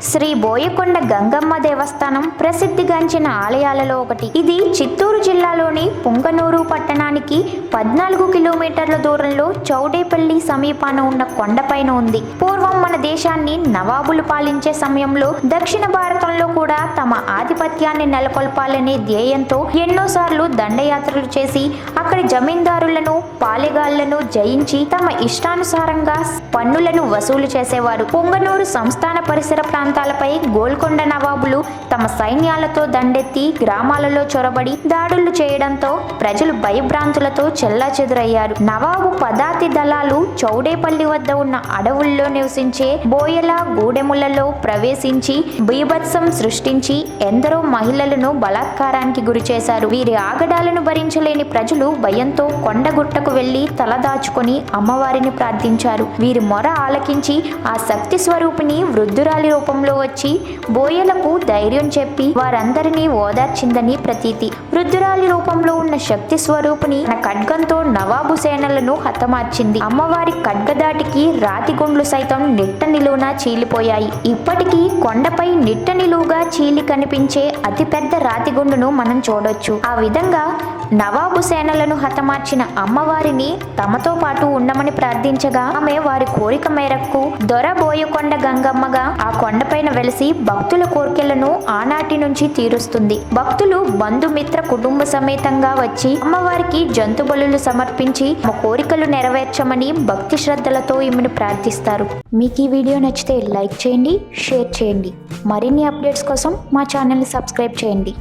శ్రీ బోయకొండ గంగమ్మ దేవస్థానం ప్రసిద్ధిగాంచిన ఆలయాలలో ఒకటి. ఇది చిత్తూరు జిల్లాలోని పుంగనూరు పట్టణానికి 14 కిలోమీటర్ల దూరంలో చౌడేపల్లి సమీపాన ఉన్న కొండపైన ఉంది. పూర్వం మన దేశాన్ని నవాబులు పాలించే సమయంలో దక్షిణ భారతంలో కూడా తమ ఆధిపత్యాన్ని నెలకొల్పాలనే ధ్యేయంతో ఎన్నోసార్లు దండయాత్రలు చేసి అక్కడి జమీందారులను పాలెగాళ్లను జయించి తమ ఇష్టానుసారంగా పన్నులను వసూలు చేసేవారు. పొంగనూరు సంస్థాన పరిసర ప్రాంతాలపై గోల్కొండ నవాబులు తమ సైన్యాలతో దండెత్తి గ్రామాలలో చొరబడి దాడులు చేయడంతో ప్రజలు భయభ్రాంతులతో చెల్లాచెదురయ్యారు. నవాబు పదాతి దళాలు చౌడేపల్లి వద్ద ఉన్న అడవుల్లో నివసించే బోయల గూడెములలో ప్రవేశించి బీభత్సం సృష్టించి ఎందరో మహిళలను బలాత్కారానికి గురి చేశారు. వీరి ఆగడాలను భరించలేని ప్రజలు భయంతో కొండగుట్టకు వెళ్లి తలదాచుకొని అమ్మవారిని ప్రార్థించారు. వీరి మొర ఆలకించి ఆ శక్తి స్వరూపిణి వృద్ధురాలి రూపంలో వచ్చి బోయలకు ధైర్యం చెప్పి వారందరినీ ఓదార్చిందని ప్రతీతి. వృద్ధురాలి రూపంలో ఉన్న శక్తి స్వరూపిణి తన ఖడ్గంతో నవాబు సేనలను హతమార్చింది. అమ్మవారి ఖడ్గదాటికి రాతి గుండ్లు సైతం నిట్ట నిలువునా చీలిపోయాయి. ఇప్పటికీ కొండపై నిట్ట నిలువుగా చీలి కనిపించే అతిపెద్ద రాతి గుండును మనం చూడొచ్చు. ఆ విధంగా నవాబు సేనలను హతమార్చిన అమ్మవారిని తమతో పాటు ఉండమని ప్రార్థించగా ఆమె వారి కోరిక మేరకు దొర బోయకొండ గంగమ్మగా ఆ కొండపైన వెలిసి భక్తుల కోరికలను ఆనాటి నుంచి తీరుస్తుంది. భక్తులు బంధుమిత్ర కుటుంబ సమేతంగా వచ్చి అమ్మవారికి జంతు బలులు సమర్పించి తమ కోరికలు నెరవేర్చమని భక్తి శ్రద్ధలతో ఈమెను ప్రార్థిస్తారు. మీకు ఈ వీడియో నచ్చితే లైక్ చేయండి, షేర్ చేయండి. మరిన్ని అప్డేట్స్ కోసం మా ఛానల్ని సబ్స్క్రైబ్ చేయండి.